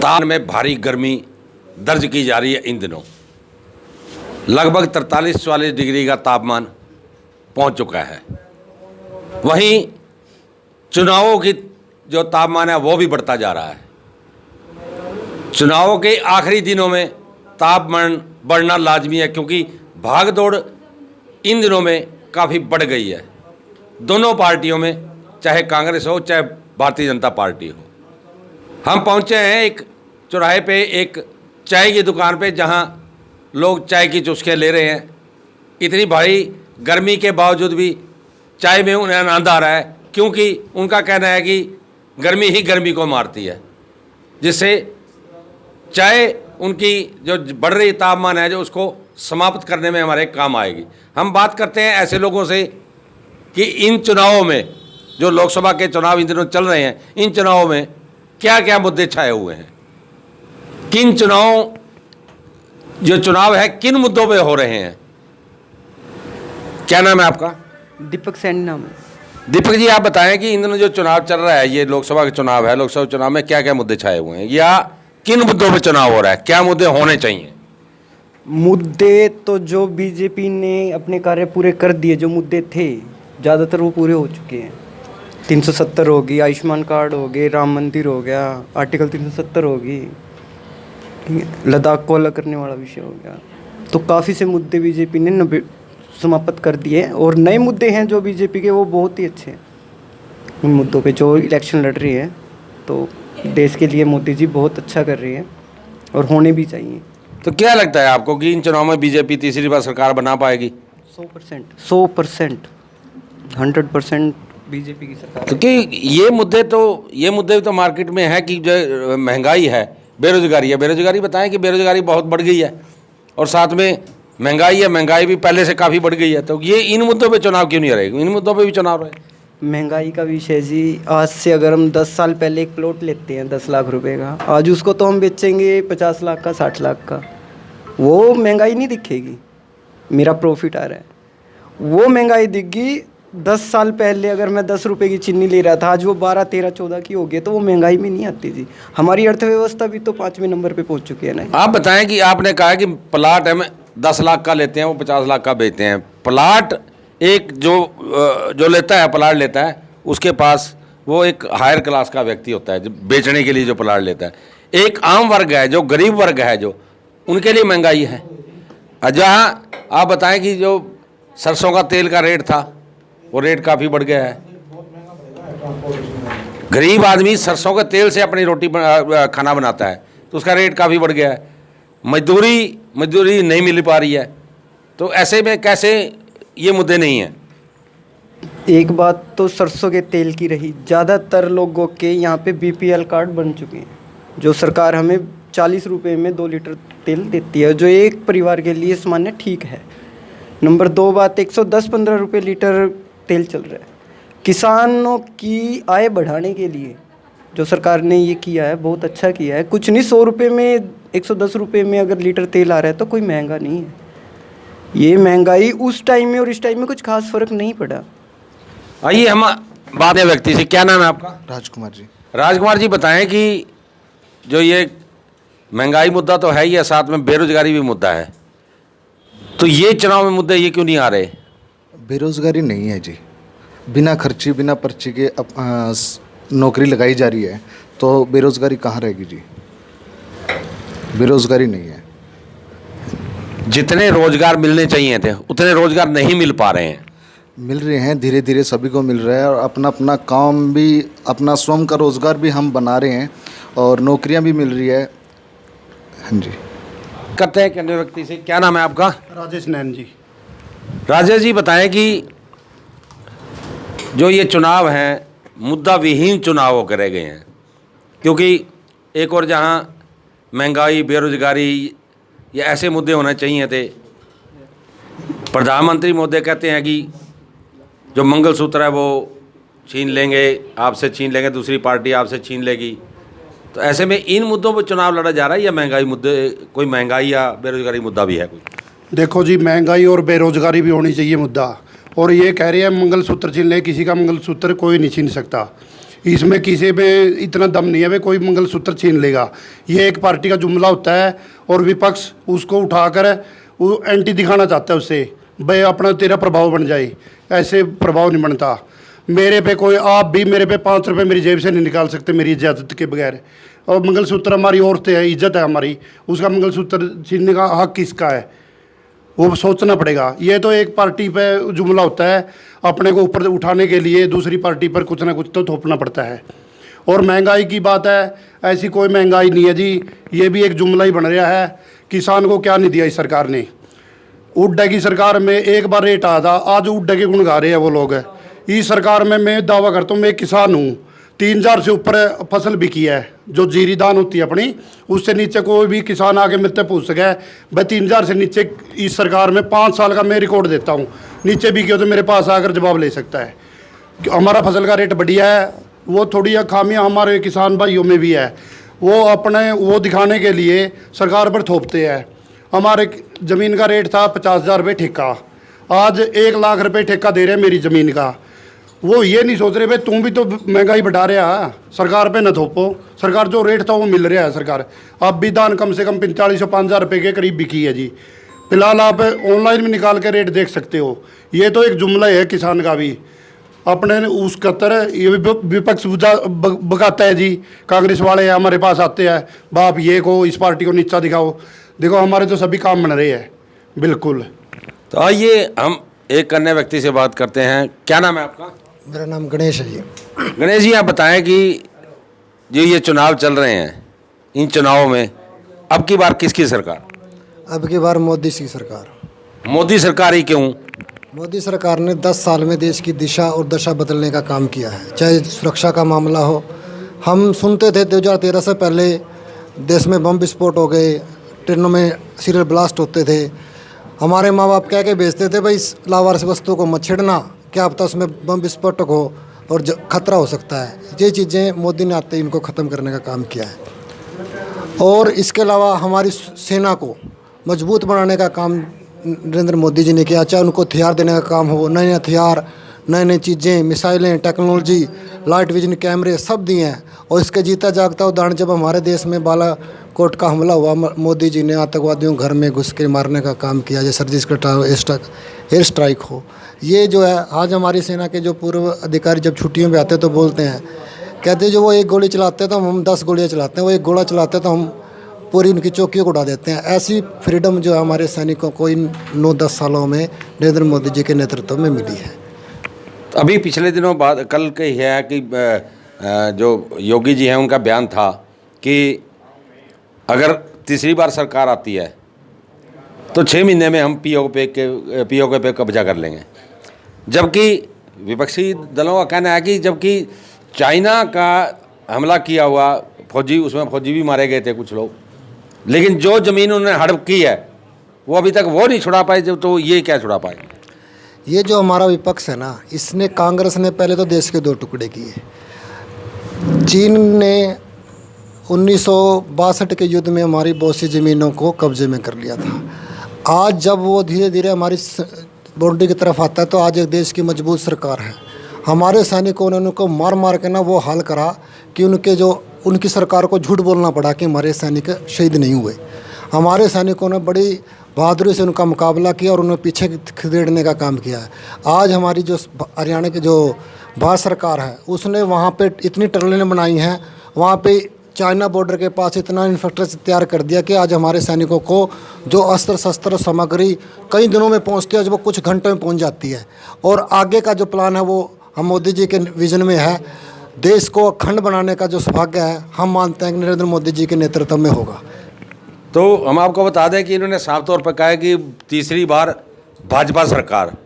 तान में भारी गर्मी दर्ज की जा रही है। इन दिनों लगभग 43-44 डिग्री का तापमान पहुंच चुका है। वहीं चुनावों की जो तापमान है वो भी बढ़ता जा रहा है। चुनावों के आखिरी दिनों में तापमान बढ़ना लाजमी है, क्योंकि भाग दौड़ इन दिनों में काफ़ी बढ़ गई है दोनों पार्टियों में, चाहे कांग्रेस हो चाहे भारतीय जनता पार्टी हो। हम पहुंचे हैं एक चौराहे पे, एक चाय की दुकान पे, जहां लोग चाय की चुस्कियाँ ले रहे हैं। इतनी भारी गर्मी के बावजूद भी चाय में उन्हें आनंद आ रहा है, क्योंकि उनका कहना है कि गर्मी ही गर्मी को मारती है, जिससे चाय उनकी जो बढ़ रही तापमान है जो उसको समाप्त करने में हमारे काम आएगी। हम बात करते हैं ऐसे लोगों से कि इन चुनावों में, जो लोकसभा के चुनाव इन दिनों चल रहे हैं, इन चुनावों में क्या क्या मुद्दे छाए हुए हैं, किन चुनाव है किन मुद्दों पे हो रहे हैं। क्या नाम है आपका? दीपक सैनी नाम है। दीपक जी, आप बताएं कि इन दिनों जो चुनाव चल रहा है, ये लोकसभा का चुनाव है, लोकसभा चुनाव में क्या क्या मुद्दे छाए हुए हैं, या किन मुद्दों पे चुनाव हो रहा है, क्या मुद्दे होने चाहिए? मुद्दे तो जो बीजेपी ने अपने कार्य पूरे कर दिए, जो मुद्दे थे ज़्यादातर वो पूरे हो चुके हैं। 370 होगी, आयुष्मान कार्ड हो गए, राम मंदिर हो गया, आर्टिकल 370 होगी, ठीक है, लद्दाख को अलग करने वाला विषय हो गया। तो काफ़ी से मुद्दे बीजेपी ने समाप्त कर दिए, और नए मुद्दे हैं जो बीजेपी के, वो बहुत ही अच्छे हैं। उन मुद्दों पे जो इलेक्शन लड़ रही है, तो देश के लिए मोदी जी बहुत अच्छा कर रही है और होने भी चाहिए। तो क्या लगता है आपको कि इन चुनाव में बीजेपी तीसरी बार सरकार बना पाएगी? 100%, 100% बीजेपी की सरकार। क्योंकि ये मुद्दे तो मार्केट में है कि जो महंगाई है, बेरोजगारी है। बेरोजगारी बताएं कि बेरोजगारी बहुत बढ़ गई है, और साथ में महंगाई है, महंगाई भी पहले से काफ़ी बढ़ गई है। तो ये इन मुद्दों पे चुनाव क्यों नहीं रहेगा? इन मुद्दों पे भी चुनाव रहे। महंगाई का विषय जी, आज से अगर हम 10 साल पहले एक प्लॉट लेते हैं 10 लाख रुपए का, आज उसको तो हम बेचेंगे 50 लाख का, 60 लाख का। वो महंगाई नहीं दिखेगी, मेरा प्रॉफिट आ रहा है। वो महंगाई दिखगी 10 साल पहले, अगर मैं 10 रुपए की चीनी ले रहा था, आज वो 12, 13, 14 की हो गई, तो वो महंगाई में नहीं आती जी। हमारी अर्थव्यवस्था भी तो 5वें नंबर पे पहुंच चुकी है ना। आप बताएं कि आपने कहा कि प्लाट हम 10 लाख का लेते हैं, वो 50 लाख का बेचते हैं। प्लाट एक जो लेता है, प्लाट लेता है, उसके पास वो एक हायर क्लास का व्यक्ति होता है जो बेचने के लिए जो प्लाट लेता है। एक आम वर्ग है, जो गरीब वर्ग है, जो उनके लिए महंगाई है। जहाँ आप बताएं कि जो सरसों का तेल का रेट था, वो रेट काफ़ी बढ़ गया है। गरीब आदमी सरसों के तेल से अपनी खाना बनाता है, तो उसका रेट काफ़ी बढ़ गया है। मजदूरी नहीं मिल पा रही है। तो ऐसे में कैसे ये मुद्दे नहीं हैं? एक बात तो सरसों के तेल की रही, ज़्यादातर लोगों के यहाँ पे BPL कार्ड बन चुके हैं, जो सरकार हमें 40 रुपये में 2 लीटर तेल देती है, जो एक परिवार के लिए सामान्य ठीक है। नंबर 2 बात, 110-15 रुपये लीटर तेल चल रहा है। किसानों की आय बढ़ाने के लिए जो सरकार ने ये किया है, बहुत अच्छा किया है। कुछ नहीं, 100 रुपये में, 110 रुपये में अगर लीटर तेल आ रहा है तो कोई महंगा नहीं है। ये महंगाई उस टाइम में और इस टाइम में कुछ खास फर्क नहीं पड़ा। आइए हम बात है व्यक्ति से। क्या नाम है आपका? राजकुमार जी। राजकुमार जी, बताएं कि जो ये महंगाई मुद्दा तो है ही है, साथ में बेरोजगारी भी मुद्दा है, तो ये चुनाव में मुद्दे ये क्यों नहीं आ रहे? बेरोजगारी नहीं है जी, बिना खर्ची बिना पर्ची के नौकरी लगाई जा रही है, तो बेरोजगारी कहाँ रहेगी जी? बेरोजगारी नहीं है। जितने रोजगार मिलने चाहिए थे उतने रोजगार नहीं मिल पा रहे हैं। मिल रहे हैं, धीरे धीरे सभी को मिल रहा है, और अपना अपना काम भी, अपना स्वयं का रोजगार भी हम बना रहे हैं, और नौकरियां भी मिल रही है। हाँ जी। करते हैं अन्य व्यक्ति से। क्या नाम है आपका? राजेश नैन जी। राजेश जी, बताएं कि जो ये चुनाव हैं, मुद्दा विहीन चुनाव होकर रह गए हैं, क्योंकि एक और जहां महंगाई, बेरोजगारी, ये ऐसे मुद्दे होने चाहिए थे। प्रधानमंत्री महोदय कहते हैं कि जो मंगलसूत्र है वो छीन लेंगे, आपसे छीन लेंगे, दूसरी पार्टी आपसे छीन लेगी। तो ऐसे में इन मुद्दों पर चुनाव लड़ा जा रहा है, या महंगाई मुद्दे, कोई महंगाई या बेरोजगारी मुद्दा भी है कोई? देखो जी, महंगाई और बेरोजगारी भी होनी चाहिए मुद्दा, और ये कह रहे हैं मंगलसूत्र छीन ले, किसी का मंगलसूत्र कोई नहीं छीन सकता। इसमें किसी पे इतना दम नहीं है वे कोई मंगलसूत्र छीन लेगा। ये एक पार्टी का जुमला होता है और विपक्ष उसको उठाकर वो एंटी दिखाना चाहता है उससे, भाई अपना तेरा प्रभाव बन जाए। ऐसे प्रभाव नहीं बनता। मेरे पे कोई, आप भी मेरे पे 5 रुपये मेरी जेब से नहीं निकाल सकते मेरी इजाज़त के बगैर। और मंगलसूत्र हमारी औरतें है, इज्जत है हमारी, उसका मंगलसूत्र छीनने का हक किसका है वो सोचना पड़ेगा। ये तो एक पार्टी पे जुमला होता है, अपने को ऊपर उठाने के लिए दूसरी पार्टी पर कुछ ना कुछ तो थोपना पड़ता है। और महंगाई की बात है, ऐसी कोई महंगाई नहीं है जी, ये भी एक जुमला ही बन रहा है। किसान को क्या नहीं दिया इस सरकार ने। उड्डा की सरकार में एक बार रेट आया था, आज उड्डा के गुण गा रहे हैं वो लोग। इस सरकार में मैं दावा करता हूँ, मैं किसान हूँ, 3000 से ऊपर फसल बिकी है जो जीरी दान होती है अपनी, उससे नीचे कोई भी किसान आके मुझसे पूछ सके भाई 3000 से नीचे इस सरकार में 5 साल का मैं रिकॉर्ड देता हूँ, नीचे बिकी हो तो मेरे पास आकर जवाब ले सकता है। हमारा फसल का रेट बढ़िया है, वो थोड़ी खामियाँ हमारे किसान भाइयों में भी है, वो अपने वो दिखाने के लिए सरकार पर थोपते हैं। हमारे ज़मीन का रेट था 50,000 रुपये ठेका, आज 1 लाख रुपये ठेका दे रहे हैं मेरी ज़मीन का। वो ये नहीं सोच रहे भाई तुम भी तो महंगाई बढ़ा रहे है, सरकार पे न थोपो। सरकार जो रेट था वो मिल रहा है सरकार। अब भी दान कम से कम 45,000 रुपये के करीब बिकी है जी। फिलहाल आप ऑनलाइन भी निकाल के रेट देख सकते हो। ये तो एक जुमला है किसान का भी अपने उस कतर। ये विपक्ष बगाता है जी, कांग्रेस वाले हमारे पास आते हैं, बाप ये को इस पार्टी को नीचा दिखाओ। देखो हमारे तो सभी काम बन रहे हैं बिल्कुल। तो आइए हम एक अन्य व्यक्ति से बात करते हैं। क्या नाम है आपका? मेरा नाम गणेश है जी। गणेश जी, आप बताएं कि जो ये चुनाव चल रहे हैं, इन चुनावों में अब की बार किसकी सरकार? अब की बार मोदी की सरकार। मोदी सरकार ही क्यों? मोदी सरकार ने 10 साल में देश की दिशा और दशा बदलने का काम किया है। चाहे सुरक्षा का मामला हो, हम सुनते थे 2013 से पहले देश में बम विस्फोट हो गए, ट्रेनों में सीरियल ब्लास्ट होते थे। हमारे माँ बाप कह के भेजते थे भाई इस लावारिस वस्तु को मत छेड़ना, क्या पता उसमें बम विस्फोटक हो और खतरा हो सकता है। ये चीज़ें मोदी ने आते ही इनको ख़त्म करने का काम किया है। और इसके अलावा हमारी सेना को मजबूत बनाने का काम नरेंद्र मोदी जी ने किया। चाहे उनको हथियार देने का काम हो, नए नए हथियार, नई नई चीज़ें, मिसाइलें, टेक्नोलॉजी, लाइट विजन कैमरे सब दिए हैं। और इसके जीता जागता उदाहरण जब हमारे देश में बालाकोट का हमला हुआ, मोदी जी ने आतंकवादियों घर में घुस के मारने का काम किया, जैसे सर्जिकल एयर स्ट्राइक हो। ये जो है आज हमारी सेना के जो पूर्व अधिकारी जब छुट्टियों में आते तो बोलते हैं, कहते जो वो एक गोली चलाते हैं तो हम 10 गोलियाँ चलाते हैं, वो एक गोला चलाते हैं तो हम पूरी उनकी चौकियों को उड़ा देते हैं। ऐसी फ्रीडम जो हमारे सैनिकों को इन 9-10 सालों में नरेंद्र मोदी जी के नेतृत्व में मिली है। अभी पिछले दिनों बाद कल के है कि जो योगी जी हैं उनका बयान था कि अगर तीसरी बार सरकार आती है तो 6 महीने में हम पीओके पे कब्जा कर लेंगे। जबकि विपक्षी दलों का कहना है कि जबकि चाइना का हमला किया हुआ फौजी, उसमें फौजी भी मारे गए थे कुछ लोग, लेकिन जो ज़मीन उन्होंने हड़प की है वो अभी तक वो नहीं छुड़ा पाए। जब तो ये क्या छुड़ा पाए? ये जो हमारा विपक्ष है ना, इसने कांग्रेस ने पहले तो देश के 2 टुकड़े किए। चीन ने 1962 के युद्ध में हमारी बहुत सी ज़मीनों को कब्जे में कर लिया था। आज जब वो धीरे धीरे हमारी बाउंड्री की तरफ आता है तो आज एक देश की मजबूत सरकार है। हमारे सैनिकों ने उनको मार मार के ना वो हाल करा कि उनकी सरकार को झूठ बोलना पड़ा कि हमारे सैनिक शहीद नहीं हुए। हमारे सैनिकों ने बड़ी बहादुरी से उनका मुकाबला किया और उन्हें पीछे खदेड़ने का काम किया है। आज हमारी जो हरियाणा की जो भारत सरकार है उसने वहाँ पे इतनी टनलें बनाई हैं, वहाँ पे चाइना बॉर्डर के पास इतना इंफ्रास्ट्रक्चर तैयार कर दिया कि आज हमारे सैनिकों को जो अस्त्र शस्त्र सामग्री कई दिनों में पहुँचती है, जो वो कुछ घंटों में पहुँच जाती है। और आगे का जो प्लान है वो हम मोदी जी के विजन में है। देश को अखंड बनाने का जो सौभाग्य है हम मानते हैं कि नरेंद्र मोदी जी के नेतृत्व में होगा। तो हम आपको बता दें कि इन्होंने साफ तौर पर कहा है कि तीसरी बार भाजपा सरकार